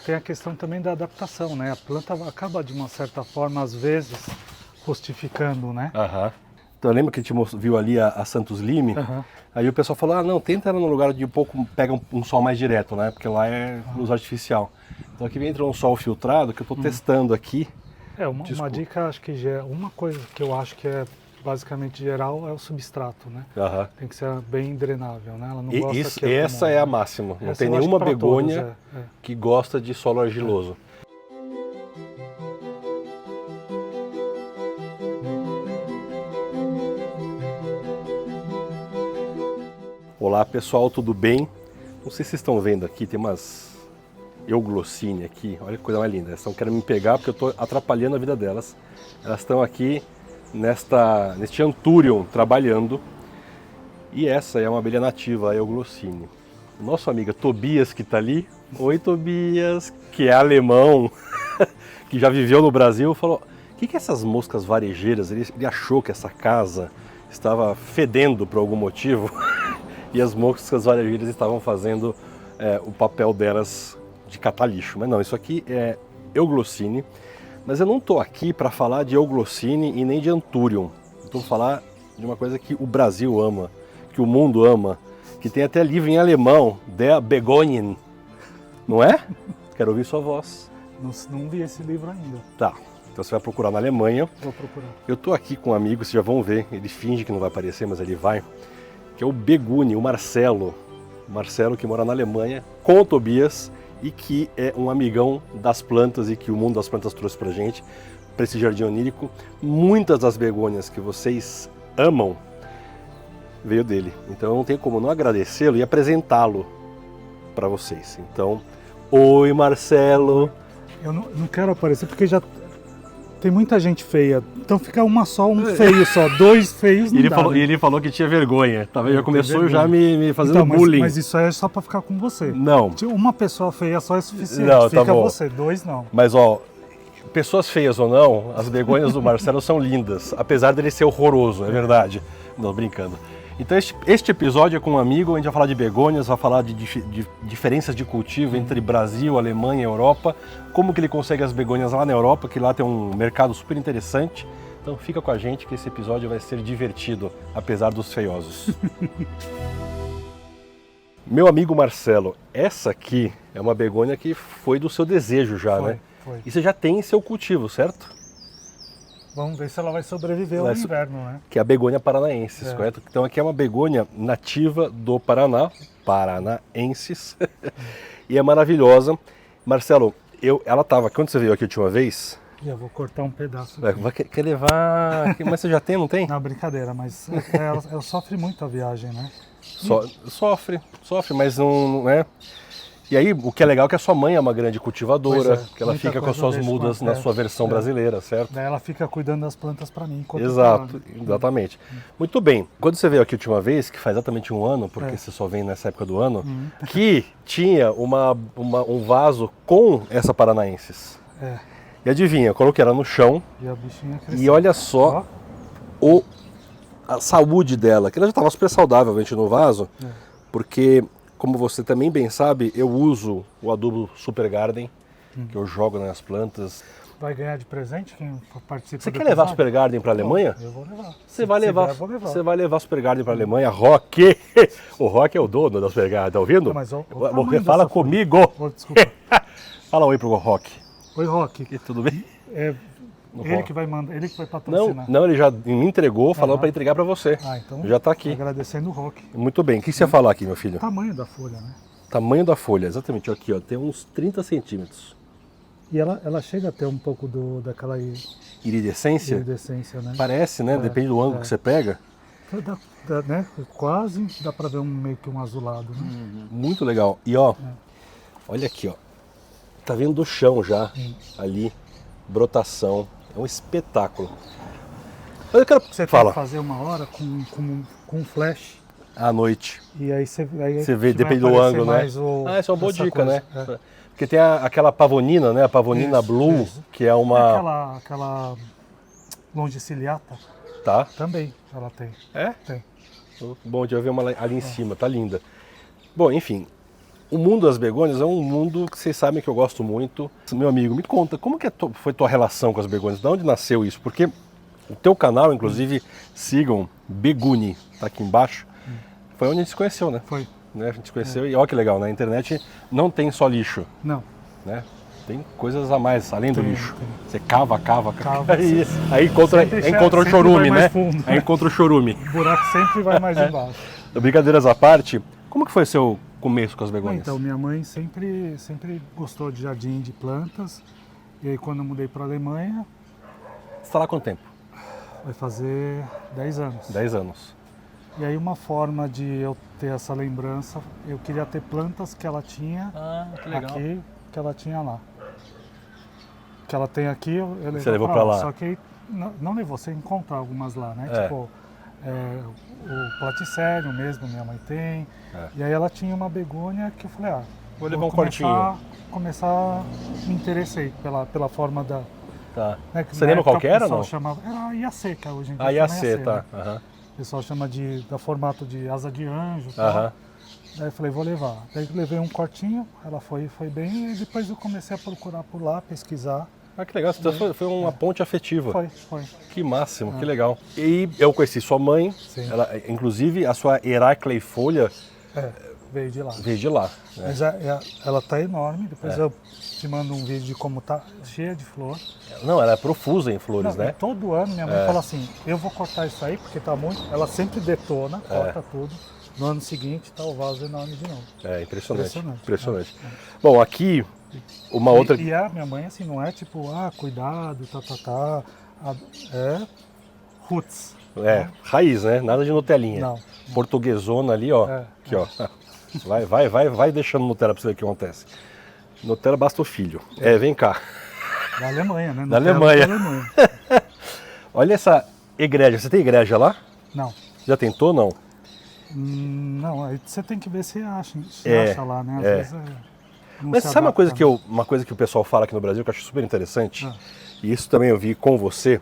Tem a questão também da adaptação, né? A planta acaba, de uma certa forma, às vezes, rustificando, né? Aham. Então lembra que a gente viu ali a Santos Lime? Aham. Aí o pessoal falou, ah não, tenta ela num lugar de pega um sol mais direto, né? Porque lá é luz artificial. Então aqui entra um sol filtrado que eu estou testando aqui. Uma dica, acho que uma coisa que eu acho que é basicamente geral é o substrato, né? Aham. Tem que ser bem drenável, né? Ela não E gosta essa é a máxima. Não Essa tem eu acho nenhuma que pra begônia todos, que gosta de solo argiloso. Olá pessoal, tudo bem? Não sei se vocês estão vendo aqui, tem umas euglossine aqui, olha que coisa mais linda. Elas estão querendo me pegar porque eu estou atrapalhando a vida delas. Elas estão aqui neste Anthurium trabalhando. E essa é uma abelha nativa, a euglossine. O nosso amigo Tobias que está ali, oi Tobias, que é alemão, que já viveu no Brasil, falou, o que é essas moscas varejeiras? Ele achou que essa casa estava fedendo por algum motivo e as moscas varejeiras estavam fazendo o papel delas de catar lixo. Mas não, isso aqui é euglossine, mas eu não estou aqui para falar de euglossine e nem de Anthurium. Estou falar de uma coisa que o Brasil ama, que o mundo ama, que tem até livro em alemão, Der Begonien, não é? Quero ouvir sua voz. Não vi esse livro ainda. Tá, então você vai procurar na Alemanha. Vou procurar. Eu tô aqui com um amigo, vocês já vão ver, ele finge que não vai aparecer, mas ele vai, que é o Begune, o Marcelo. O Marcelo que mora na Alemanha, com o Tobias, e que é um amigão das plantas e que o mundo das plantas trouxe pra gente, para esse jardim onírico. Muitas das begônias que vocês amam veio dele. Então eu não tenho como não agradecê-lo e apresentá-lo para vocês. Então, oi Marcelo. Eu não quero aparecer porque já tem muita gente feia. Então fica um feio só, dois feios não dá, né? E ele falou que tinha vergonha. Tá vendo? Já começou já me fazendo então, bullying. Mas isso aí é só para ficar com você. Não. Uma pessoa feia só é suficiente. Não, fica tá bom. você, dois não. Mas ó, pessoas feias ou não, as begônias do Marcelo são lindas, apesar dele ser horroroso, é verdade. Não, brincando. Então este episódio é com um amigo, a gente vai falar de begônias, vai falar de diferenças de cultivo entre Brasil, Alemanha e Europa, como que ele consegue as begônias lá na Europa, que lá tem um mercado super interessante. Então fica com a gente que esse episódio vai ser divertido, apesar dos feiosos. Meu amigo Marcelo, essa aqui é uma begônia que foi do seu desejo já, né? Foi. E você já tem seu cultivo, certo? Vamos ver se ela vai sobreviver ao inverno, né? Que é a begônia paranaensis, correto? Então aqui é uma begônia nativa do Paraná, paranaensis, e é maravilhosa. Marcelo, ela estava, quando você veio aqui a última vez... Eu vou cortar um pedaço. Quer levar... Mas você já tem, não tem? Não, brincadeira, mas ela sofre muito a viagem, né? Sofre, mas não é... E aí, o que é legal é que a sua mãe é uma grande cultivadora, que ela fica com as suas mudas na sua versão brasileira, certo? Daí ela fica cuidando das plantas para mim. Exato, exatamente. Muito bem. Quando você veio aqui a última vez, que faz exatamente um ano, porque você só vem nessa época do ano, que tinha um vaso com essa paranaensis. E adivinha, eu coloquei ela no chão e a bichinha cresceu. E olha só a saúde dela, que ela já estava super saudavelmente no vaso, porque... Como você também bem sabe, eu uso o adubo Super Garden, que eu jogo nas plantas. Vai ganhar de presente quem participa? Você quer levar Super Garden para a Alemanha? Eu vou levar. Você vai levar. Vou levar. Você vai levar Super Garden para a Alemanha, Rock. O Rock é o dono da Super Garden, tá ouvindo? Mas você fala comigo. Desculpa. Fala oi pro Rock. Oi, Rock. E tudo bem? Ele que vai mandar, ele que vai patrocinar. Não, ele já me entregou falando para entregar para você. Então já está aqui. Agradecendo o Rock. Muito bem. O que você ia falar aqui, meu filho? O tamanho da folha, né? Tamanho da folha, exatamente. Aqui, ó, tem uns 30 centímetros. E ela chega a ter um pouco daquela iridescência, né? Parece, né? Depende do ângulo que você pega. Né? Quase dá para ver meio que um azulado, né? Muito legal. E ó, olha aqui, ó. Tá vendo do chão já, ali, brotação. É um espetáculo. Mas eu quero você tem que fazer uma hora com flash. À noite. E aí você vê, depende do ângulo, né? Essa é uma boa dica, né? Porque tem aquela pavonina, né? A pavonina blue, que é uma... Aquela longiciliata. Tá. Também ela tem. É? Tem. Bom, já vi uma ali em cima, tá linda. Bom, enfim, O mundo das begônias é um mundo que vocês sabem que eu gosto muito. Meu amigo, me conta, como que foi tua relação com as begônias? De onde nasceu isso? Porque o teu canal, inclusive, sigam Beguni, tá aqui embaixo. Foi onde a gente se conheceu, né? Foi. Né? A gente se conheceu e olha que legal, na internet não tem só lixo. Não. Né? Tem coisas a mais, além do lixo. Tem. Você cava. Aí encontra o chorume, né? Aí encontra o chorume. O buraco sempre vai mais embaixo. Brincadeiras à parte, como que foi seu começo com as begônias? Então, minha mãe sempre gostou de jardim de plantas. E aí, quando eu mudei para a Alemanha, Você está lá há quanto tempo? vai fazer 10 anos. 10 anos. E aí, uma forma de eu ter essa lembrança, eu queria ter plantas que ela tinha aqui, que ela tinha lá. Que ela tem aqui, eu levei Você levou para lá. Só que aí, não levou, você encontra algumas lá, né? Tipo, o platicério mesmo, minha mãe tem. E aí ela tinha uma begônia que eu falei, vou levar um cortinho. Começar a me interessei pela forma da... Tá. Né, Você lembra qual que era, não? Chamava, era Iaseca hoje em dia. A Iacê, tá. Né? O pessoal chama da formato de asa de anjo. Tal. Daí eu falei, vou levar. Daí eu levei um cortinho, ela foi bem, e depois eu comecei a procurar por lá, pesquisar. Que legal, foi uma ponte afetiva. Foi. Que máximo, que legal. E eu conheci sua mãe, ela, inclusive a sua Heracleifolia veio de lá. Veio de lá. Né? Mas ela tá enorme, depois eu te mando um vídeo de como tá cheia de flor. Não, ela é profusa em flores, né? Todo ano minha mãe fala assim, eu vou cortar isso aí porque tá muito... Ela sempre detona, corta tudo. No ano seguinte tá o vaso enorme de novo. Impressionante. Bom, aqui uma outra... E a minha mãe, assim, não é tipo, cuidado, é roots. Raiz, né? Nada de Nutelinha. Não. Portuguesona ali, ó. Aqui, ó. Vai deixando Nutella pra você ver o que acontece. Nutella basta o filho. Vem cá. Da Alemanha, né? Da Alemanha. Olha essa igreja. Você tem igreja lá? Não. Já tentou, não? Não, aí você tem que ver se acha lá, né? Às vezes Mas sabe uma coisa que o pessoal fala aqui no Brasil que eu acho super interessante? E isso também eu vi com você.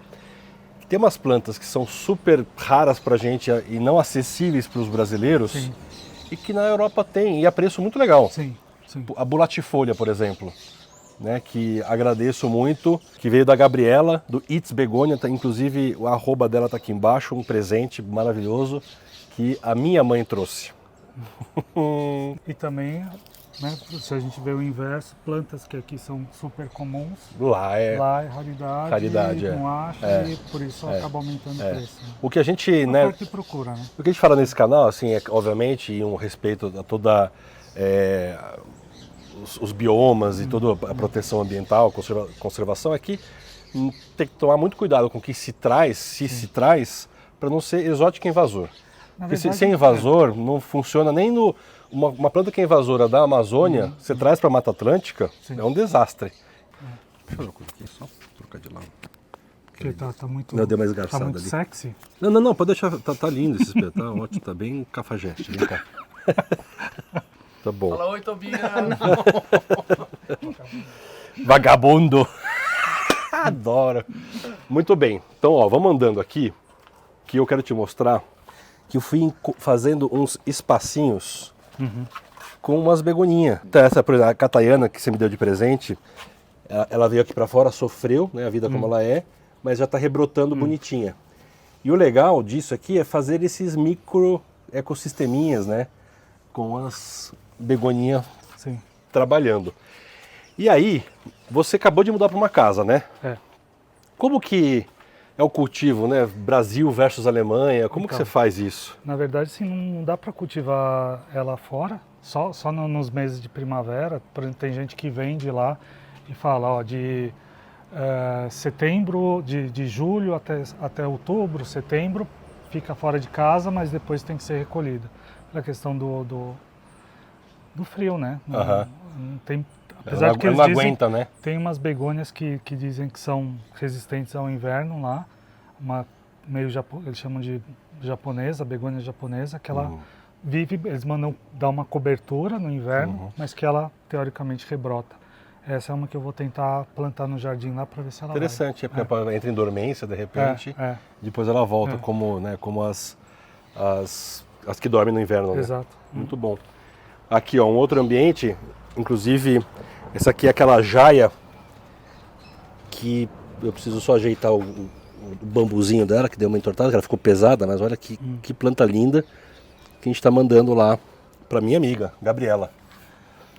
Que tem umas plantas que são super raras pra gente e não acessíveis para os brasileiros. Sim. E que na Europa tem, e a preço muito legal. Sim. A bulatifolha, por exemplo. Né, que agradeço muito, que veio da Gabriela, do It's Begonia, inclusive o arroba dela está aqui embaixo, um presente maravilhoso que a minha mãe trouxe. E também, né, se a gente vê o inverso, plantas que aqui são super comuns, lá é raridade não acha e por isso acaba aumentando o preço. Né? O que a gente, né, procura, né? O que a gente fala nesse canal, assim, obviamente, e um respeito a toda os biomas e toda a proteção ambiental, conservação, aqui tem que tomar muito cuidado com o que se traz, para não ser exótico e invasor. Porque se é invasor, não funciona nem no... Uma planta que é invasora da Amazônia, você traz para a Mata Atlântica, é um desastre. Deixa eu fazer uma coisa aqui, só trocar de lado. Porque tá muito, não, deu mais garçada tá muito ali. Sexy. Não, pode deixar, tá lindo esse espelho, tá ótimo, tá bem cafajeste, vem cá. Tá bom. Fala, oi, Tobias. Vagabundo. Adoro. Muito bem. Então, ó, vamos andando aqui, que eu quero te mostrar que eu fui fazendo uns espacinhos com umas begoninhas. Então, essa, por exemplo, a Cataiana que você me deu de presente, ela veio aqui para fora, sofreu, né, a vida como ela é, mas já está rebrotando bonitinha. E o legal disso aqui é fazer esses micro ecossisteminhas, né, com as begoninhas trabalhando. E aí, você acabou de mudar para uma casa, né? Como que é o cultivo, né? Brasil versus Alemanha, como que você faz isso? Na verdade, sim, não dá para cultivar ela fora, só nos meses de primavera. Por exemplo, tem gente que vem de lá e fala, ó, de setembro, de julho até outubro, setembro, fica fora de casa, mas depois tem que ser recolhida. Pela questão do frio, né? Não tem, apesar de que eles dizem, aguenta, né? Tem umas begônias que dizem que são resistentes ao inverno lá, eles chamam de japonesa, begônia japonesa, que ela vive, eles mandam dar uma cobertura no inverno, mas que ela teoricamente rebrota. Essa é uma que eu vou tentar plantar no jardim lá para ver se ela interessante, porque ela entra em dormência de repente, depois ela volta como as que dormem no inverno. Né? Exato. Muito bom. Aqui, ó, um outro ambiente, inclusive, essa aqui é aquela jaia que eu preciso só ajeitar o bambuzinho dela, que deu uma entortada, que ela ficou pesada, mas olha que planta linda que a gente está mandando lá para minha amiga, Gabriela.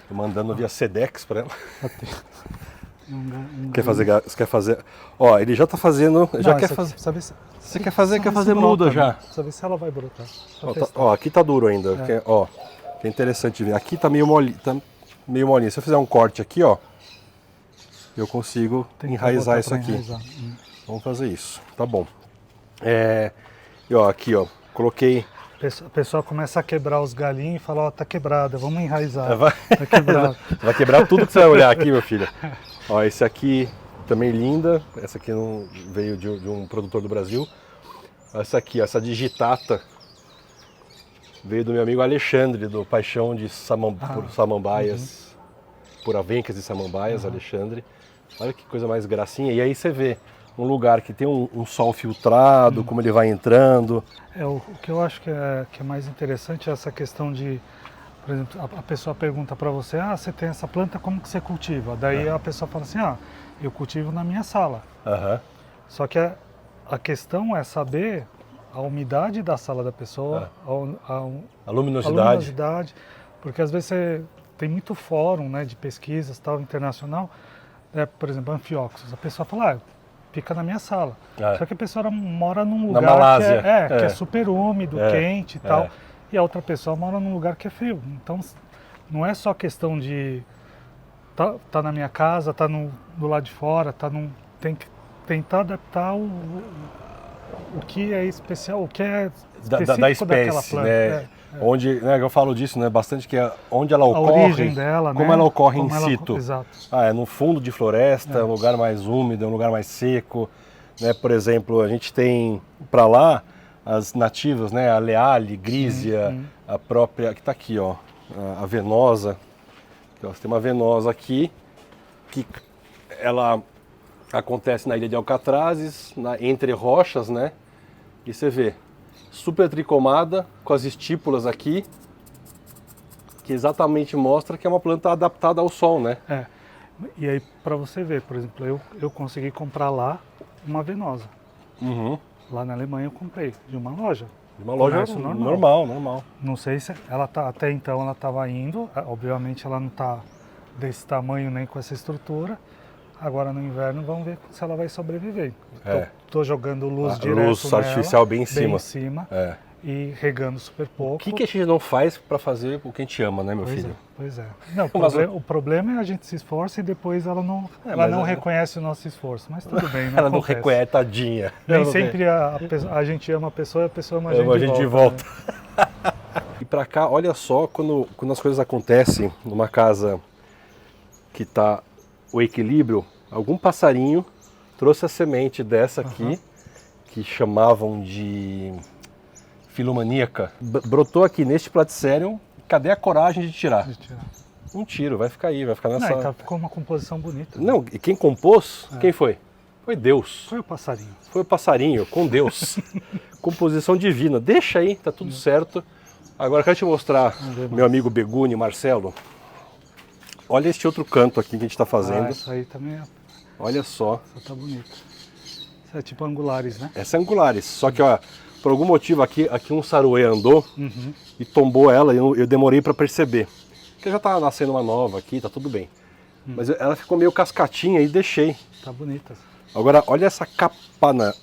Tô mandando via Sedex para ela. Você quer fazer? Ó, ele já está fazendo, já Não, quer fazer. Você quer fazer brota, muda já. né? Precisa ver se ela vai brotar. Ó, aqui tá duro ainda, ó, que é interessante ver. Aqui tá meio molinho, Se eu fizer um corte aqui, ó, eu consigo enraizar isso aqui. Vamos fazer isso, tá bom. E ó, aqui ó, coloquei... A pessoa começa a quebrar os galinhos e fala, ó, tá quebrada, vamos enraizar. Tá quebrado. Vai quebrar tudo que você vai olhar aqui, meu filho. Ó, esse aqui também linda, essa aqui não veio de um produtor do Brasil. Essa aqui, ó, essa digitata, veio do meu amigo Alexandre, do Paixão de por Samambaias, por Avencas de Samambaias, Alexandre. Olha que coisa mais gracinha. E aí você vê um lugar que tem um sol filtrado, como ele vai entrando. O que eu acho que é mais interessante é essa questão de, por exemplo, a pessoa pergunta para você, você tem essa planta, como que você cultiva? Daí a pessoa fala assim, eu cultivo na minha sala. Só que a questão é saber a umidade da sala da pessoa, a luminosidade. Porque às vezes tem muito fórum, né, de pesquisas tal, internacional, por exemplo, anfióxus. A pessoa fala, fica na minha sala. Só que a pessoa mora num lugar Malásia, que é super úmido, quente e tal, e a outra pessoa mora num lugar que é frio. Então não é só questão de tá na minha casa, tá do lado de fora, tem que tentar adaptar o que é especial, o que é específico da espécie, daquela planta. né? Onde, né, eu falo disso, né, bastante, que é onde ela ocorre, a origem dela, como né? ela ocorre in situ. Exato. É no fundo de floresta, é um lugar mais úmido, é um lugar mais seco, né? Por exemplo, a gente tem para lá as nativas, né, a leale, grísia, a própria, que está aqui, ó, a venosa. Então, você tem uma venosa aqui que ela acontece na ilha de Alcatrazes, entre rochas, né? E você vê super tricomada, com as estípulas aqui, que exatamente mostra que é uma planta adaptada ao sol, né? E aí, para você ver, por exemplo, eu consegui comprar lá uma venosa. Lá na Alemanha eu comprei, de uma loja. De uma loja normal. Não sei se ela até então ela estava indo, obviamente ela não está desse tamanho nem com essa estrutura. Agora no inverno vamos ver se ela vai sobreviver. Tô jogando luz direto luz artificial bem em cima. E regando super pouco. O que a gente não faz para fazer o que a gente ama, né, meu filho? Pois é. Não, o problema é a gente se esforça e depois ela não reconhece o nosso esforço. Mas tudo bem, ela não reconhece, tadinha. Nem sempre a gente ama a pessoa e a pessoa ama a gente de volta. Né? E para cá, olha só, quando as coisas acontecem numa casa que tá o equilíbrio, algum passarinho trouxe a semente dessa aqui, que chamavam de filomaníaca. Brotou aqui neste platycerium. Cadê a coragem de tirar? Um tiro, vai ficar aí, vai ficar nessa... Não, ficou uma composição bonita. Não, e quem compôs, quem foi? Foi Deus. Foi o passarinho. Foi o passarinho, com Deus. Composição divina. Deixa aí, tá tudo certo. Agora eu quero te mostrar, meu amigo Beguni, Marcelo. Olha este outro canto aqui que a gente está fazendo. Isso aí também Olha só. Essa tá bonita. Essa é tipo angulares, né? Essa é angulares. Só que, ó, por algum motivo aqui um saruê andou e tombou ela e eu demorei para perceber. Porque já tá nascendo uma nova aqui, tá tudo bem. Mas ela ficou meio cascatinha e deixei. Tá bonita. Agora, olha essa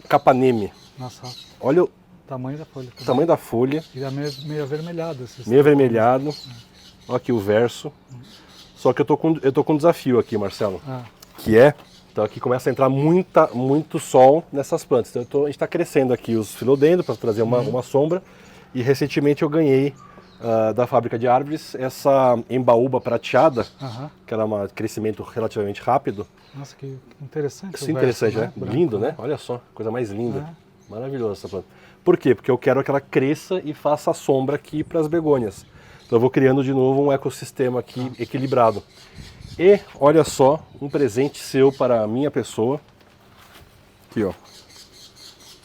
capaneme. Nossa. Olha o tamanho da folha. O tamanho da folha. E meio avermelhado. Meio avermelhado. Olha aqui o verso. Só que eu tô com um desafio aqui, Marcelo. Que é, então aqui começa a entrar muito sol nessas plantas. Então a gente está crescendo aqui os filodendros para trazer uma sombra. E recentemente eu ganhei da fábrica de árvores essa embaúba prateada, que era um crescimento relativamente rápido. Nossa, que interessante. Isso é interessante, né? Branco, lindo, né? Olha só, coisa mais linda. Maravilhosa essa planta. Por quê? Porque eu quero que ela cresça e faça a sombra aqui para as begônias. Então eu vou criando de novo um ecossistema aqui equilibrado. E olha só, um presente seu para a minha pessoa. Aqui, ó.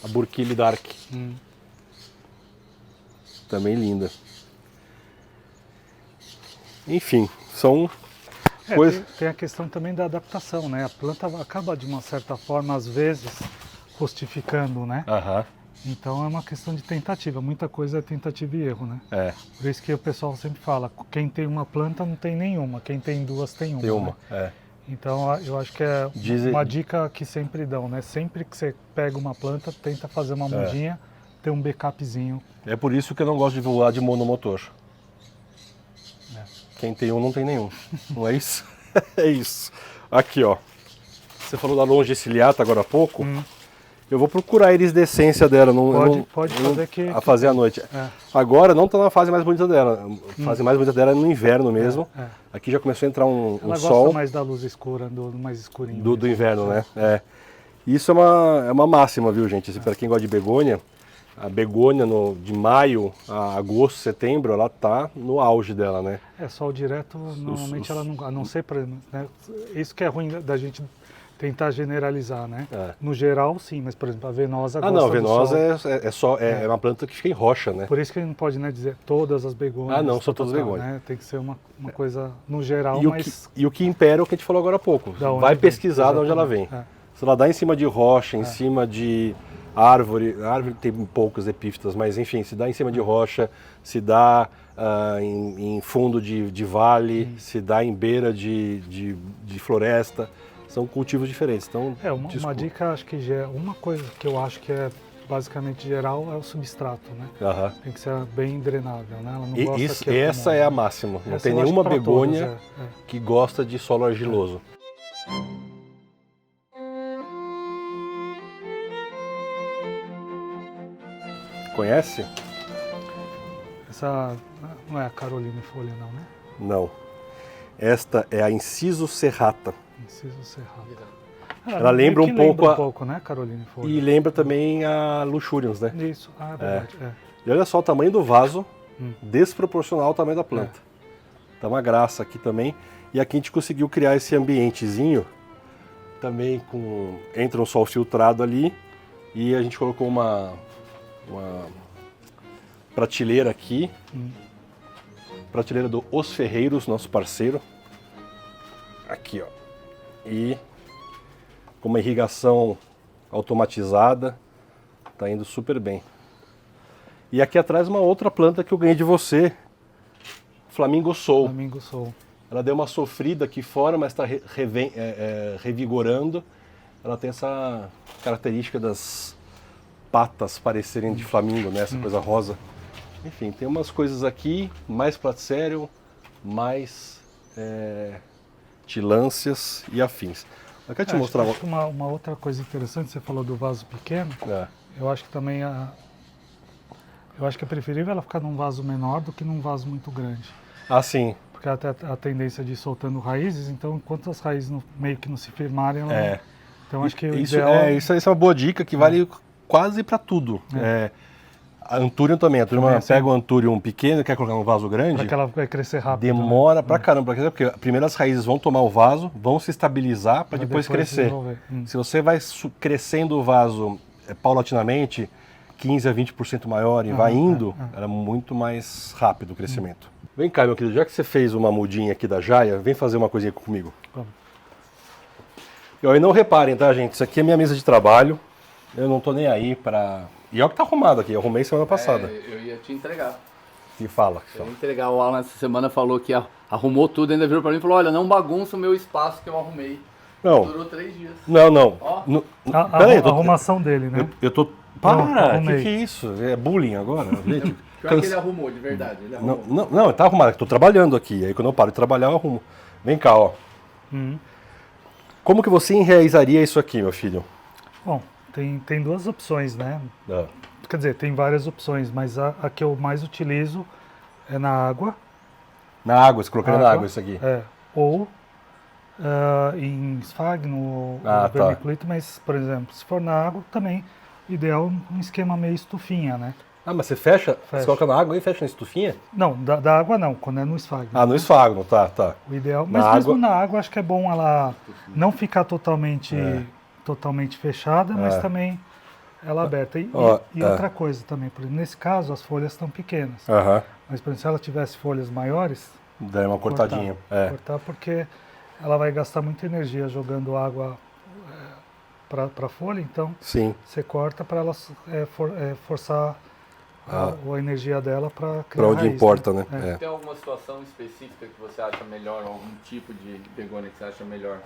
A Burkili Dark. Também linda. Enfim, são É, coisas... tem a questão também da adaptação, né? A planta acaba, de uma certa forma, às vezes, rustificando, né? Aham, Então é uma questão de tentativa, muita coisa é tentativa e erro, né? é, Por isso que o pessoal sempre fala, quem tem uma planta não tem nenhuma, quem tem duas tem uma. tem uma, Né? é. Então eu acho que é Dizem- uma dica que sempre dão, né? Sempre que você pega uma planta, tenta fazer uma mudinha, ter um backupzinho. É por isso que eu não gosto de voar de monomotor. É. Quem tem um não tem nenhum. Não é isso? É isso. Aqui, ó. Você falou da longe ciliata agora há pouco. Eu vou procurar a irisdescência dela. Pode fazer que... A fazer à noite. É. Agora não está na fase mais bonita dela. A fase mais bonita dela é no inverno mesmo. É. Aqui já começou a entrar um Ela sol gosta mais da luz escura, do mais escurinho. do mesmo. inverno, né? É. Isso é uma máxima, viu, gente? Para quem gosta de begônia, a begônia de maio a agosto, setembro, ela tá no auge dela, né? É, sol direto, normalmente ela não... A não ser, né? Isso que é ruim da gente tentar generalizar, né? É. No geral, sim, mas, por exemplo, a venosa Ah, gosta não, a do venosa sol. é uma planta que fica em rocha, né? Por isso que a gente não pode, né, dizer todas as begônias. Ah, não, são todas begônias. Né? Tem que ser uma coisa no geral, E mas... o que impera é o que a gente falou agora há pouco. Da onde Vai vem, pesquisar de onde ela vem. exatamente. Se ela dá em cima de rocha, em cima de árvore tem poucos epífitas, mas enfim, se dá em cima de rocha, se dá em fundo de vale, se dá em beira de floresta, são cultivos diferentes. Então, uma dica, acho que uma coisa que eu acho que é basicamente geral é o substrato, né? Aham. Tem que ser bem drenável, né? Ela não E gosta que essa é a máxima. Não Essa tem eu acho nenhuma que pra begônia todas, que gosta de solo argiloso. Conhece? Essa não é a Carolina Folha, não, né? Não. Esta é a Inciso serrata. Inciso Cerrado. Ela lembra um pouco lembra um pouco, né, Carolina Folha? E lembra também a Luxurians, né? Isso, é verdade. É. E olha só o tamanho do vaso, desproporcional ao tamanho da planta. Tá uma graça aqui também. E aqui a gente conseguiu criar esse ambientezinho, também entra um sol filtrado ali, e a gente colocou uma prateleira aqui, prateleira do Os Ferreiros, nosso parceiro. Aqui, ó. E com uma irrigação automatizada, tá indo super bem. E aqui atrás uma outra planta que eu ganhei de você, Flamingo Soul. Flamingo Soul. Ela deu uma sofrida aqui fora, mas está revigorando. Ela tem essa característica das patas parecerem de flamingo, né? Essa coisa rosa. Enfim, tem umas coisas aqui, mais platicério, mais tilâncias e afins. Eu quero te mostrar acho que uma outra coisa interessante, você falou do vaso pequeno, eu acho que também eu acho que é preferível ela ficar num vaso menor do que num vaso muito grande. Ah, sim. Porque ela tem a tendência de ir soltando raízes, então enquanto as raízes meio que não se firmarem, ela Então acho que o ideal... Isso é uma boa dica que vale quase para tudo. A Anthurium também. A turma pega o Anthurium pequeno e quer colocar num vaso grande. Para que ela vai crescer rápido. Demora pra caramba, porque primeiro as raízes vão tomar o vaso, vão se estabilizar para depois crescer. Se você vai crescendo o vaso paulatinamente, 15 a 20% maior e vai indo, era muito mais rápido o crescimento. Vem cá, meu querido, já que você fez uma mudinha aqui da Jaia, vem fazer uma coisinha comigo. Vamos. E não reparem, tá, gente? Isso aqui é minha mesa de trabalho. Eu não tô nem aí pra... E olha que tá arrumado aqui, eu arrumei semana passada. Eu ia te entregar. E fala. Eu ia entregar. O Alan essa semana falou que arrumou tudo, ainda virou pra mim e falou, olha, não bagunça o meu espaço que eu arrumei. Não. Durou 3 dias. Não. Ó. Peraí, A arrumação dele, né? Eu tô... Não, Para! arrumei. Que é isso? É bullying agora? Gente? Pior que ele arrumou, de verdade. Ele arrumou. Não, tá arrumado. Tô trabalhando aqui. Aí quando eu paro de trabalhar, eu arrumo. Vem cá, ó. Como que você enraizaria isso aqui, meu filho? Bom, tem duas opções, né? Ah. Quer dizer, tem várias opções, mas a que eu mais utilizo é na água. Na água, você colocaria na água isso aqui? Ou em esfagno ou vermiculito, mas, por exemplo, se for na água, também ideal um esquema meio estufinha, né? Ah, mas você fecha? Você coloca na água e fecha na estufinha? Não, da água não, quando é no esfagno. Ah, no esfagno, tá. O ideal, Na mas mesmo água... na água, acho que é bom ela não ficar totalmente fechada, mas também ela aberta. E outra coisa também, por exemplo, nesse caso as folhas estão pequenas. Mas por exemplo, se ela tivesse folhas maiores, Dá uma cortadinha. Cortar porque ela vai gastar muita energia jogando água para a folha, então Sim. você corta para ela forçar a energia dela para criar Para onde raiz, importa, né? É. Tem alguma situação específica que você acha melhor, algum tipo de begônia que você acha melhor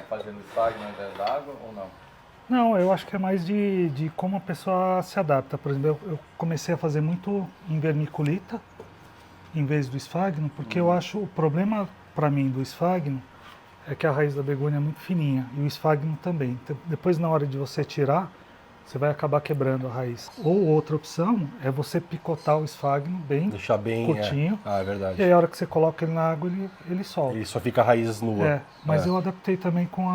fazendo esfagno ao invés da água ou não? Não, eu acho que é mais de como a pessoa se adapta. Por exemplo, eu comecei a fazer muito em vermiculita em vez do esfagno, porque eu acho o problema para mim do esfagno é que a raiz da begônia é muito fininha e o esfagno também. Então, depois, na hora de você tirar, você vai acabar quebrando a raiz. Ou outra opção é você picotar o esfagno bem Deixar bem curtinho. É verdade. E aí, a hora que você coloca ele na água, ele solta. E só fica a raiz nua. Mas eu adaptei também com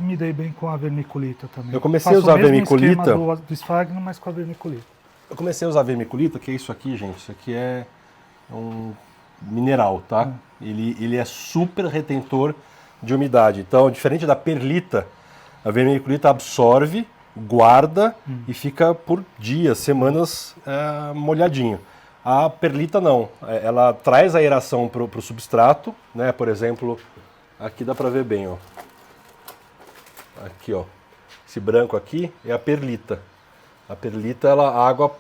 me dei bem com a vermiculita também. Eu comecei a Faço usar o mesmo vermiculita. esquema do esfagno, mas com a vermiculita. Eu comecei a usar vermiculita, que é isso aqui, gente. Isso aqui é um mineral, tá? Ele é super retentor de umidade. Então, diferente da perlita, a vermiculita absorve, guarda e fica por dias, semanas molhadinho. A perlita não. Ela traz a aeração para o substrato, né? Por exemplo, aqui dá para ver bem, ó. Aqui, ó. Esse branco aqui é a perlita. A perlita, a água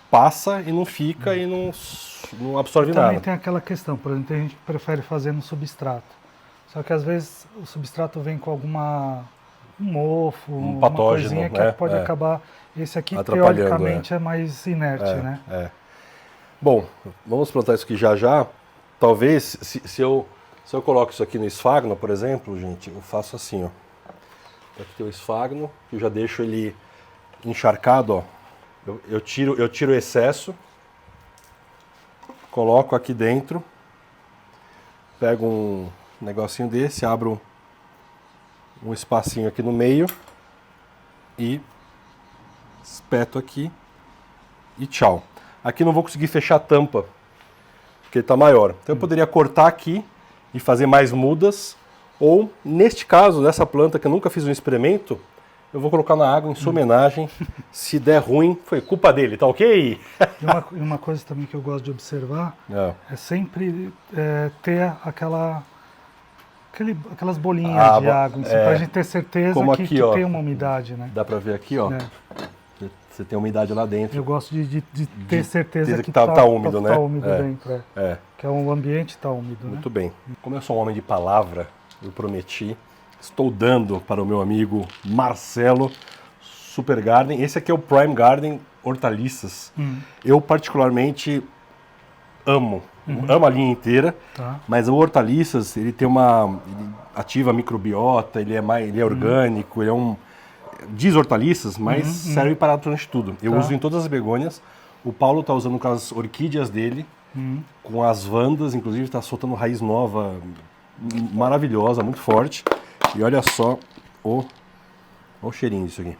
passa e não fica e não absorve nada. Também tem aquela questão, por exemplo, tem gente que prefere fazer no substrato. Só que às vezes o substrato vem com um mofo, uma patógeno, coisinha que pode acabar. Esse aqui, atrapalhando, teoricamente, é mais inerte, né? Bom, vamos plantar isso aqui já. Talvez, se eu coloco isso aqui no esfagno, por exemplo, gente, eu faço assim, ó. Aqui tem o esfagno, eu já deixo ele encharcado, ó. Eu tiro o excesso, coloco aqui dentro, pego um negocinho desse, abro um espacinho aqui no meio e espeto aqui e tchau. Aqui não vou conseguir fechar a tampa, porque está maior. Então eu poderia cortar aqui e fazer mais mudas, ou neste caso, nessa planta que eu nunca fiz um experimento, eu vou colocar na água em sua homenagem. Se der ruim, foi culpa dele, tá ok? E uma coisa também que eu gosto de observar é sempre ter aquelas bolinhas de água, para a gente ter certeza como aqui, que ó, tem uma umidade, né? Dá para ver aqui, ó. Você tem umidade lá dentro. Eu gosto de ter certeza que tá úmido, né? Tá úmido dentro, que o ambiente está úmido. Muito bem. Como eu sou um homem de palavra, eu prometi, estou dando para o meu amigo Marcelo Super Garden. Esse aqui é o Prime Garden Hortaliças. Eu particularmente amo a linha inteira, mas o Hortaliças, ele ativa a microbiota, ele é orgânico, ele diz hortaliças, mas serve para praticamente tudo. Eu uso em todas as begônias. O Paulo está usando com as orquídeas dele, com as vandas, inclusive está soltando raiz nova, maravilhosa, muito forte. E olha só o cheirinho disso aqui.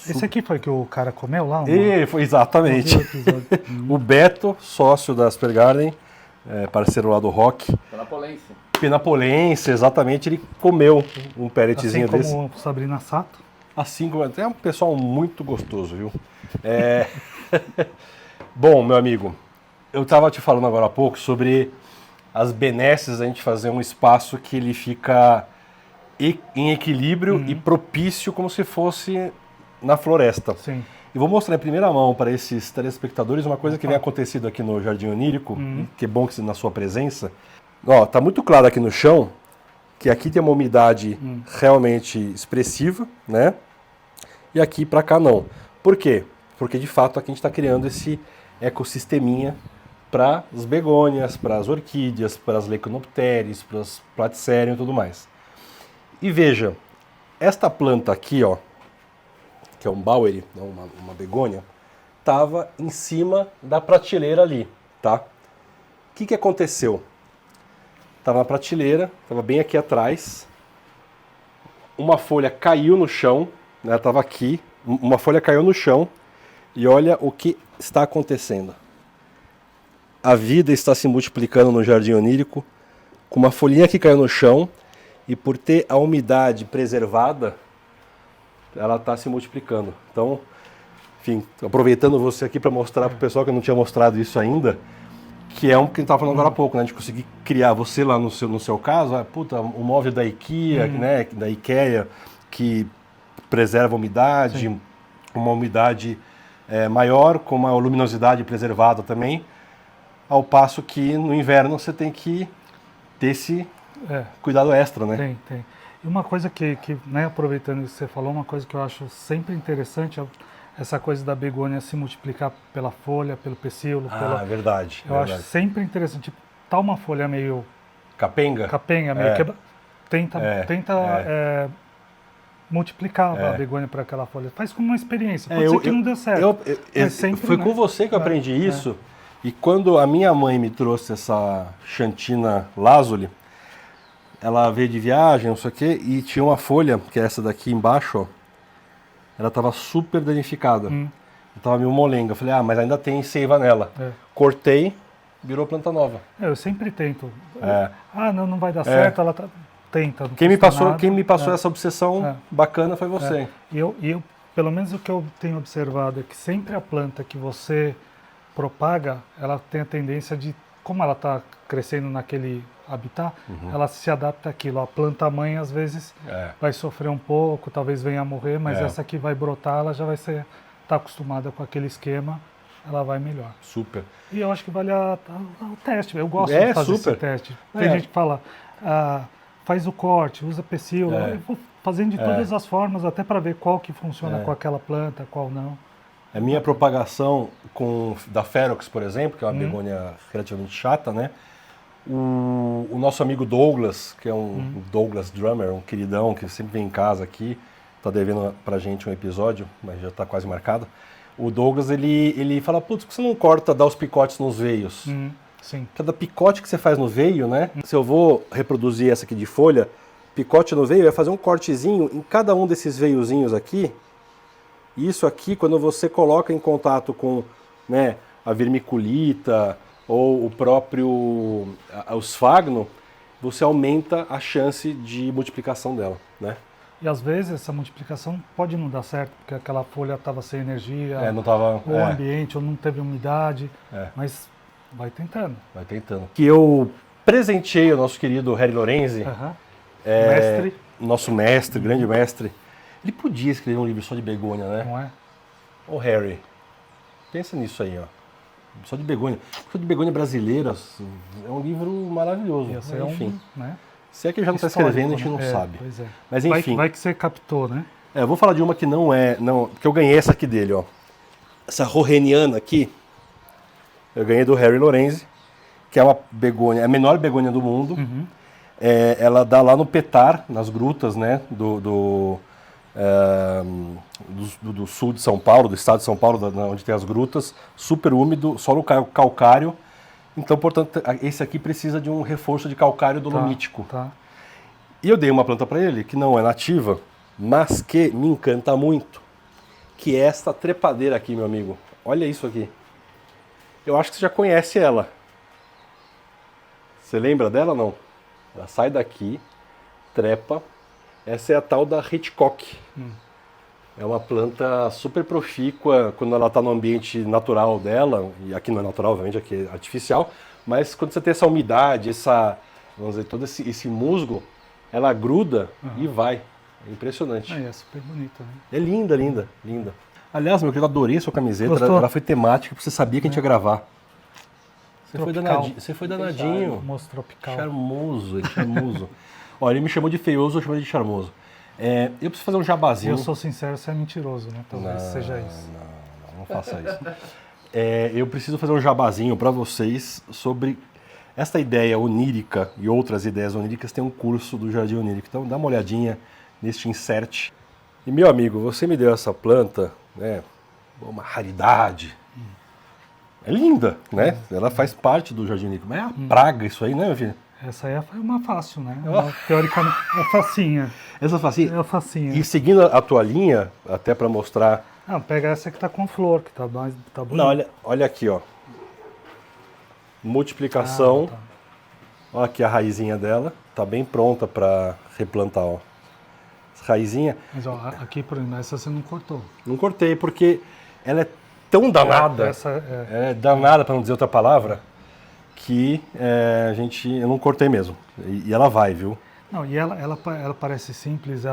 Esse aqui foi que o cara comeu lá? Foi exatamente. O Beto, sócio da Super Garden, parceiro lá do Rock. Penapolense, exatamente, ele comeu um pelletzinho desse. Assim como Sabrina Sato. Assim como é um pessoal muito gostoso, viu? Bom, meu amigo, eu estava te falando agora há pouco sobre as benesses da gente fazer um espaço que ele fica em equilíbrio e propício como se fosse na floresta. Sim. E vou mostrar em primeira mão para esses telespectadores uma coisa que vem acontecido aqui no Jardim Onírico, que é bom que na sua presença. Ó, tá muito claro aqui no chão que aqui tem uma umidade realmente expressiva, né? E aqui para cá não. Por quê? Porque de fato aqui a gente está criando esse ecossisteminha para as begônias, para as orquídeas, para as lectinopteris, para as platycerium e tudo mais. E veja, esta planta aqui, ó, que é um Bowery, uma begônia, estava em cima da prateleira ali, tá? O que aconteceu? Estava na prateleira, estava bem aqui atrás, uma folha caiu no chão, né, estava aqui, uma folha caiu no chão, e olha o que está acontecendo. A vida está se multiplicando no Jardim Onírico, com uma folhinha que caiu no chão, e por ter a umidade preservada, ela está se multiplicando. Então, enfim, aproveitando você aqui para mostrar para o pessoal que eu não tinha mostrado isso ainda, Que é um que a gente estava falando agora há pouco, né? De conseguir criar, você lá no seu caso, o móvel da IKEA, né? Da IKEA, que preserva a umidade, uma umidade maior, com uma luminosidade preservada também, ao passo que no inverno você tem que ter esse cuidado extra, né? Tem. E uma coisa que né, aproveitando isso que você falou, uma coisa que eu acho sempre interessante é essa coisa da begônia se multiplicar pela folha, pelo pecíolo. Verdade. Eu acho sempre interessante. Tipo, tá uma folha meio Capenga? Meio quebra. Tenta multiplicar a begônia para aquela folha. Faz como uma experiência. Pode ser que não deu certo. Mas sempre, foi né? com você que eu aprendi isso. E quando a minha mãe me trouxe essa Xantina Lazuli, ela veio de viagem, não sei o quê, e tinha uma folha, que é essa daqui embaixo, ó, ela estava super danificada. Estava meio molenga. Eu falei, mas ainda tem seiva nela. Cortei, virou planta nova. Eu sempre tento. Não vai dar certo, ela tenta. Quem me passou essa obsessão bacana foi você. E eu, pelo menos o que eu tenho observado é que sempre a planta que você propaga, ela tem a tendência de, como ela está crescendo naquele habitat, ela se adapta àquilo. A planta mãe às vezes vai sofrer um pouco, talvez venha a morrer, mas essa que vai brotar, ela já vai tá acostumada com aquele esquema, ela vai melhor. Super. E eu acho que vale o teste. Eu gosto de fazer esse teste. Tem gente que fala, faz o corte, usa pecíolo. Eu vou fazendo de todas as formas, até para ver qual que funciona com aquela planta, qual não. A minha propagação da Ferox, por exemplo, que é uma begônia relativamente chata, né? O nosso amigo Douglas, que é um Douglas Drummer, um queridão que sempre vem em casa aqui, tá devendo pra gente um episódio, mas já tá quase marcado. O Douglas, ele fala, putz, por que você não corta, dá os picotes nos veios? Sim. Cada picote que você faz no veio, né? Se eu vou reproduzir essa aqui de folha, picote no veio, é fazer um cortezinho em cada um desses veiozinhos aqui. Isso aqui, quando você coloca em contato com, né, a vermiculita ou o próprio o esfagno, você aumenta a chance de multiplicação dela, né? E às vezes essa multiplicação pode não dar certo, porque aquela folha estava sem energia, não tava, ou o ambiente, ou não teve umidade, mas vai tentando. Vai tentando. Que eu presenteei o nosso querido Harry Lorenzi, Mestre. Nosso mestre, grande mestre. Ele podia escrever um livro só de begônia, né? Não é? Ô Harry, pensa nisso aí, ó. Só de begônia. Só de begônia brasileira é um livro maravilhoso. Enfim. Né? Se é que ele já não está escrevendo, a gente não sabe. Pois é. Mas enfim. Vai que você captou, né? Eu vou falar de uma que não é. Porque eu ganhei essa aqui dele, ó. Essa Roheniana aqui. Eu ganhei do Harry Lorenzi, que é uma begônia, é a menor begônia do mundo. Ela dá lá no Petar, nas grutas, né? Do sul de São Paulo, do estado de São Paulo, onde tem as grutas, super úmido, solo calcário. Então, portanto, esse aqui precisa de um reforço de calcário dolomítico. E eu dei uma planta para ele que não é nativa, mas que me encanta muito, que é esta trepadeira aqui, meu amigo. Olha isso aqui. Eu acho que você já conhece ela. Você lembra dela ou não? Ela sai daqui, trepa. Essa é a tal da Hitchcock. É uma planta super profícua quando ela está no ambiente natural dela, e aqui não é natural, obviamente, aqui é artificial, mas quando você tem essa umidade, vamos dizer, todo esse musgo, ela gruda e vai. É impressionante. É super bonita, né? É linda, linda, linda. Aliás, meu querido, adorei a sua camiseta, ela foi temática, porque você sabia que a gente ia gravar. Você foi danadinho. Moço tropical. Charmoso, ele é charmoso. Olha, ele me chamou de feioso, eu chamei de charmoso. Eu preciso fazer um jabazinho. Eu sou sincero, você é mentiroso, né? Talvez seja isso. Não faça isso. Eu preciso fazer um jabazinho para vocês sobre esta ideia onírica e outras ideias oníricas. Tem um curso do Jardim Onírico, então dá uma olhadinha neste insert. E meu amigo, você me deu essa planta, né? Uma raridade. É linda, né? Ela faz parte do Jardim Onírico, mas é uma praga isso aí, né, meu filho? Essa aí foi uma fácil, né? Teoricamente, é facinha. Essa facinha? É facinha. E seguindo a tua linha, até para mostrar... Pega essa que tá com flor, que tá bonita. Não, olha aqui, ó. Multiplicação. Olha aqui a raizinha dela. Tá bem pronta para replantar, ó. Essa raizinha... Mas, ó, aqui, por exemplo, essa você não cortou. Não cortei, porque ela é tão danada. Essa é danada, para não dizer outra palavra, que eu não cortei mesmo. E ela vai, viu? Não, e ela parece simples,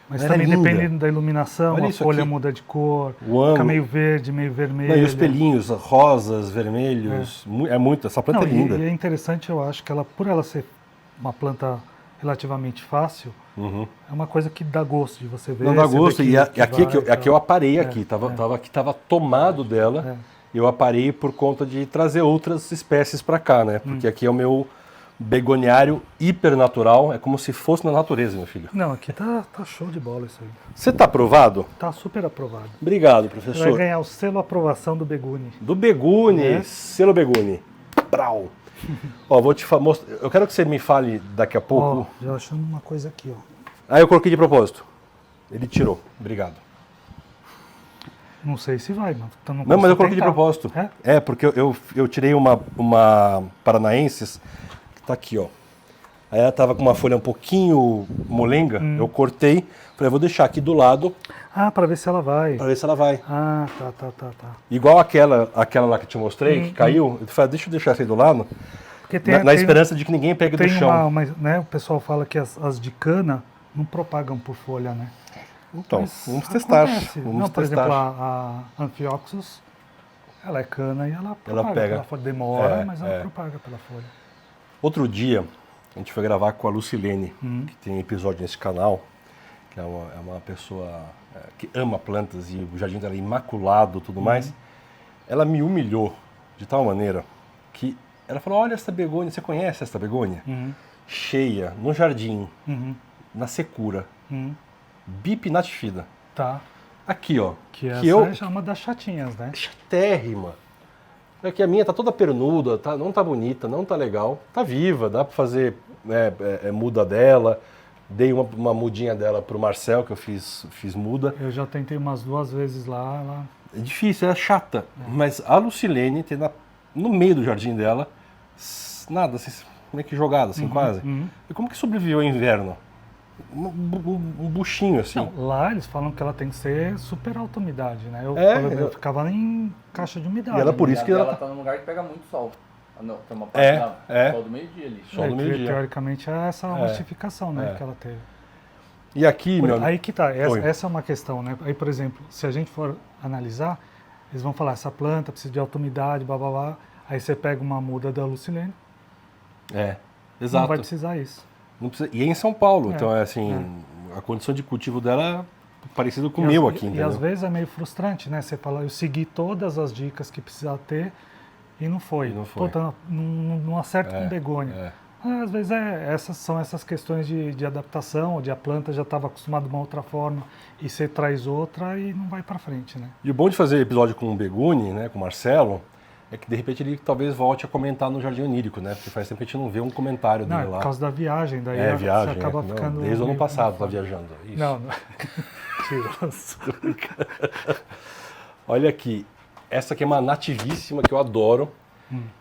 mas Ela é também linda. dependendo da iluminação, Olha a isso folha aqui. muda de cor, O ângulo. fica meio verde, meio vermelho. Não, e os pelinhos, rosas, vermelhos, é muito, essa planta Não, é linda. e é interessante, eu acho, que por ela ser uma planta relativamente fácil, é uma coisa que dá gosto de você ver. Não dá você vê gosto, e aqui, vai, aqui eu aparei É, aqui, tava tomado dela, eu aparei por conta de trazer outras espécies para cá, né? Porque aqui é o meu begoniário hipernatural, é como se fosse na natureza, meu filho. Não, aqui tá show de bola isso aí. Você tá aprovado? Tá super aprovado. Obrigado, Você vai professor. ganhar o selo aprovação do Beguni. Do Beguni, É. selo Beguni. Brau. Ó, vou te mostrar. Eu quero que você me fale daqui a Ó, pouco. já achamos uma coisa aqui, ó. Ah, eu coloquei de propósito. Ele tirou. Obrigado. Não sei se vai, mas Não, mas eu coloquei de propósito. É? Porque eu tirei uma Paranaenses, que tá aqui, ó. Aí ela tava com uma folha um pouquinho molenga, eu cortei, falei, vou deixar aqui do lado Ah, para ver se ela vai. para ver se ela vai. Ah, tá. Igual aquela lá que eu te mostrei, que caiu, eu falei, deixa eu deixar essa aí do lado, Porque na esperança de que ninguém pegue do tem chão. né, o pessoal fala que as de cana não propagam por folha, né? Então, Mas vamos testar. acontece. Vamos Não, por testar. exemplo, a Amphioxus, ela é cana e ela propaga pega. pela folha. Demora, mas ela é. propaga pela folha. Outro dia, a gente foi gravar com a Lucilene, que tem episódio nesse canal, que é uma pessoa que ama plantas e o jardim dela é imaculado e tudo mais. Ela me humilhou de tal maneira que ela falou, olha essa begônia, você conhece essa begônia? Cheia, no jardim, na secura, bipinatifida. Tá. Aqui, ó. Que essa é uma das chatinhas, né? Chatérrima. É que a minha tá toda pernuda, não tá bonita, não tá legal. Tá viva, dá pra fazer muda dela. Dei uma mudinha dela pro Marcel, que eu fiz muda. Eu já tentei umas 2 vezes lá, ela... É difícil, é chata. Mas a Lucilene tem no meio do jardim dela, nada, assim, meio que jogada, assim, quase. E como que sobreviveu ao inverno? Um buchinho, assim. Não, lá eles falam que ela tem que ser super alta umidade, né? Eu ficava em caixa de umidade. E ela por né? isso que ela ela tá num lugar que pega muito sol. Ah, não, tem uma parte sol do meio-dia ali. Sol do que, meio-dia. teoricamente é essa justificação, né, que ela teve. E aqui, meu Aí que tá, Oi. essa é uma questão, né? Aí, por exemplo, se a gente for analisar, eles vão falar, essa planta precisa de alta umidade, blá blá blá. Aí você pega uma muda da Lucilene, exato. não vai precisar isso. Não precisa, e é em São Paulo, então a condição de cultivo dela é parecida com o meu aqui, E entendeu? às vezes é meio frustrante, né? Você fala, eu segui todas as dicas que precisava ter e não foi. Puta, não acerta com begônia. Às vezes são essas questões de adaptação, onde a planta já estava acostumada de uma outra forma e você traz outra e não vai para frente, né? E o bom de fazer episódio com o Beguni, né, com o Marcelo, é que de repente ele talvez volte a comentar no Jardim Onírico, né? Porque faz tempo que a gente não vê um comentário Não, dele é lá. por causa da viagem, daí Viagem, você acaba ficando... desde o ano meio- passado tá viajando. Isso. Não. Mentiroso. Olha aqui, essa aqui é uma nativíssima que eu adoro.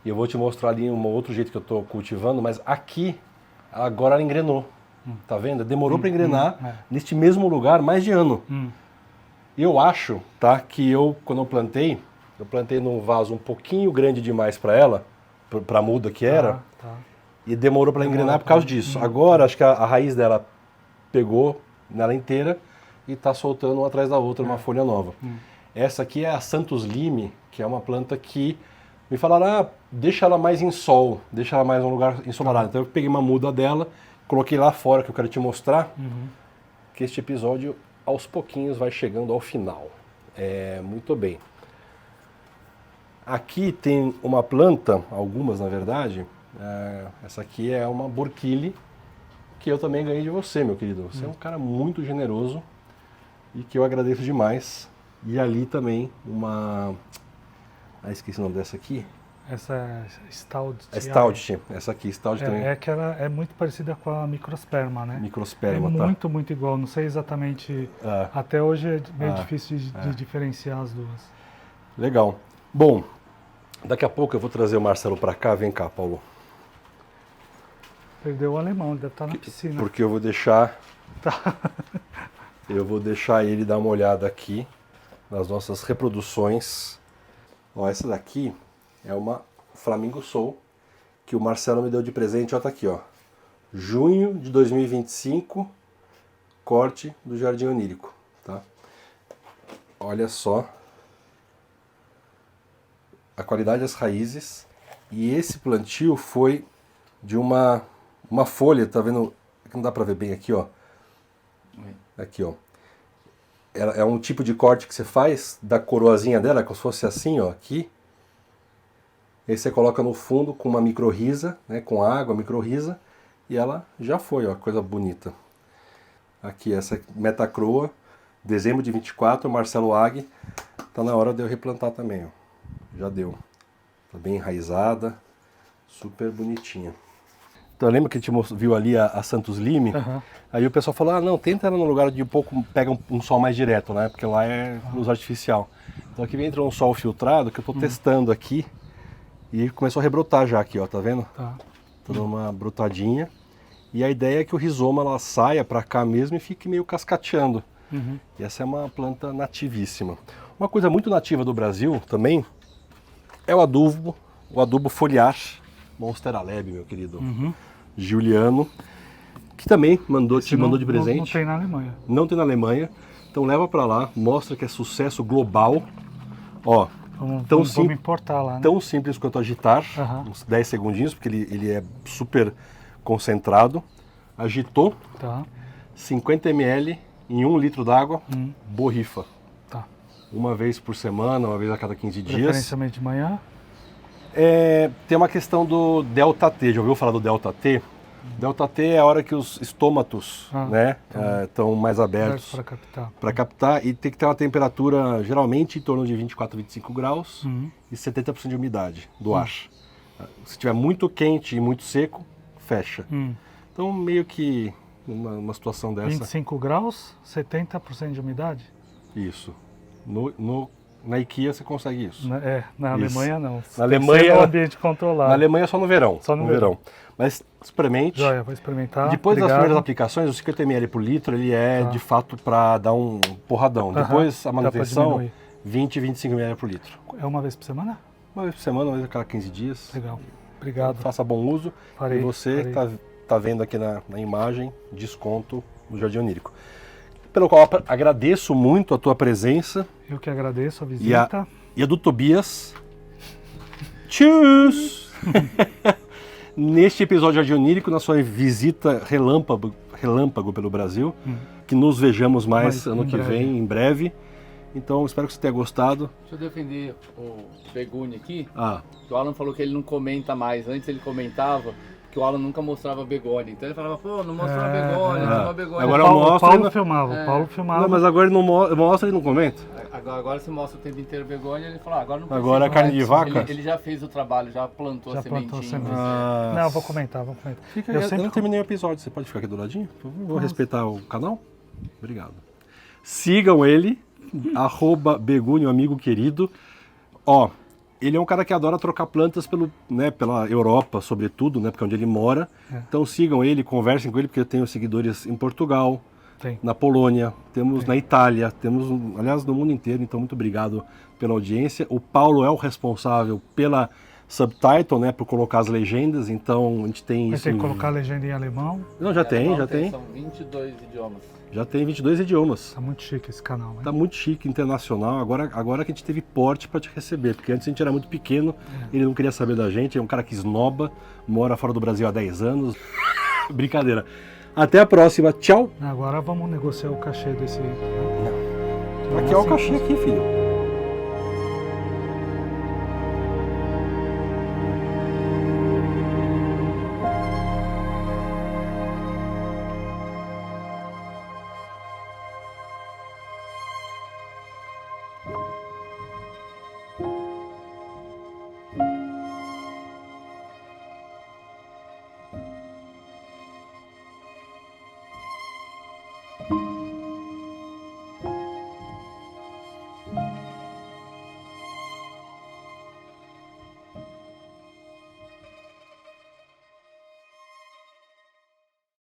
E eu vou te mostrar ali um outro jeito que eu estou cultivando, mas aqui, agora ela engrenou. Tá vendo? Demorou para engrenar neste mesmo lugar mais de ano. Eu acho, tá, que quando eu plantei num vaso um pouquinho grande demais para ela, para a muda que era, Tá. e demorou para engrenar por causa disso. Agora, acho que a raiz dela pegou nela inteira e está soltando uma atrás da outra uma folha nova. Essa aqui é a Santos Lime, que é uma planta que me falaram, deixa ela mais em sol, deixa ela mais em um lugar ensolarado. Então eu peguei uma muda dela, coloquei lá fora, que eu quero te mostrar, que este episódio aos pouquinhos vai chegando ao final. Muito bem. Aqui tem uma planta, algumas na verdade, essa aqui é uma Burkili, que eu também ganhei de você, meu querido. Você é um cara muito generoso e que eu agradeço demais. E ali também uma... esqueci o nome dessa aqui. Essa é Stout. Stout, essa aqui, Stout também. É que ela é muito parecida com a Microsperma, né? Microsperma, é tá? muito igual. Não sei exatamente. Até hoje é meio difícil de diferenciar as duas. Legal. Bom, daqui a pouco eu vou trazer o Marcelo para cá. Vem cá, Paulo. Perdeu o alemão, ele deve estar na piscina. Porque eu vou deixar... Eu vou deixar ele dar uma olhada aqui nas nossas reproduções. Ó, essa daqui é uma Flamingo Soul, que o Marcelo me deu de presente, ó, tá aqui, ó. Junho de 2025, corte do Jardim Onírico, tá? Olha só a qualidade das raízes. E esse plantio foi de uma folha, tá vendo? Não dá pra ver bem aqui, ó. Aqui, ó. É um tipo de corte que você faz da coroazinha dela, como se fosse assim, ó, aqui. Aí você coloca no fundo com uma microrriza, né, com água, microrriza, e ela já foi, ó, coisa bonita. Aqui, essa Metacroa, dezembro de 24, Marcelo Ag. Tá na hora de eu replantar também, ó. Já deu. Tá bem enraizada, super bonitinha. Então lembra que a gente viu ali a Santos Lime? Uhum. Aí o pessoal falou, ah não, tenta ela no lugar de pega um sol mais direto, né? Porque lá é luz artificial. Então aqui entra um sol filtrado que eu tô testando aqui. E começou a rebrotar já aqui, ó, tá vendo? Tá. Tô dando uma brotadinha. E a ideia é que o rizoma ela saia pra cá mesmo e fique meio cascateando. Uhum. E essa é uma planta nativíssima. Uma coisa muito nativa do Brasil também é o adubo foliar Monstera Lab, meu querido Juliano, que também te mandou de presente. Não tem na Alemanha. Não tem na Alemanha. Então leva pra lá, mostra que é sucesso global. Ó, Vamos importar lá, né? tão simples quanto agitar, uns 10 segundinhos, porque ele é super concentrado. Agitou, Tá. 50 ml em 1 litro d'água, borrifa. Tá. Uma vez por semana, uma vez a cada 15 dias. Preferencialmente de manhã. Tem uma questão do delta T, já ouviu falar do delta T? Delta T é a hora que os estômatos estão mais abertos para captar e tem que ter uma temperatura geralmente em torno de 24 a 25 graus e 70% de umidade do ar. Se estiver muito quente e muito seco, fecha. Então meio que uma situação dessa... 25 graus, 70% de umidade? Isso. Na IKEA você consegue isso. Na Alemanha não. Na Alemanha é um ambiente controlado. Na Alemanha só no verão. Só no verão. Mas experimente. Joia, vou experimentar. Depois Obrigado. das primeiras aplicações, o 50 ml por litro, ele é de fato para dar um porradão. Depois a manutenção, 20, 25 ml por litro. É uma vez por semana? Uma vez por semana, uma vez a cada 15 dias. Legal. Obrigado. Faça bom uso. Farei, e você tá vendo aqui na imagem, desconto no Jardim Onírico. Pelo qual agradeço muito a tua presença. Eu que agradeço a visita. E a do Tobias. Tchus! Neste episódio Jardim Onírico, na sua visita relâmpago pelo Brasil. Que nos vejamos mais ano que vem, em breve. Então, espero que você tenha gostado. Deixa eu defender o Begune aqui. Que o Alan falou que ele não comenta mais. Antes ele comentava que o Alan nunca mostrava begônia. Então ele falava, pô, não mostrou a begônia, não uma begônia. Agora eu mostro. O Paulo filmava, o Paulo filmava. Não, mas agora ele não mostra e não comenta. Agora você mostra o tempo inteiro begônia, ele falou, agora não precisa. Agora é carne de vaca? Ele já fez o trabalho, já plantou a sementinha. Não, vou comentar. Eu não terminei o episódio, você pode ficar aqui do ladinho? Vou respeitar o canal? Obrigado. Sigam ele, @Begune, um amigo querido. Ele é um cara que adora trocar plantas pela Europa, sobretudo, porque é onde ele mora. Então sigam ele, conversem com ele, porque eu tenho seguidores em Portugal, na Polônia, temos na Itália, temos, aliás, no mundo inteiro. Então muito obrigado pela audiência. O Paulo é o responsável pela subtitle, por colocar as legendas, então a gente tem isso. Tem que colocar a legenda em alemão? Não, já tem. São 22 idiomas. Já tem 22 idiomas. Tá muito chique esse canal, né? Tá muito chique, internacional. Agora que a gente teve porte para te receber, porque antes a gente era muito pequeno, ele não queria saber da gente, é um cara que esnoba, mora fora do Brasil há 10 anos. Brincadeira. Até a próxima, tchau! Agora vamos negociar o cachê desse... Aqui é o cachê aqui, filho.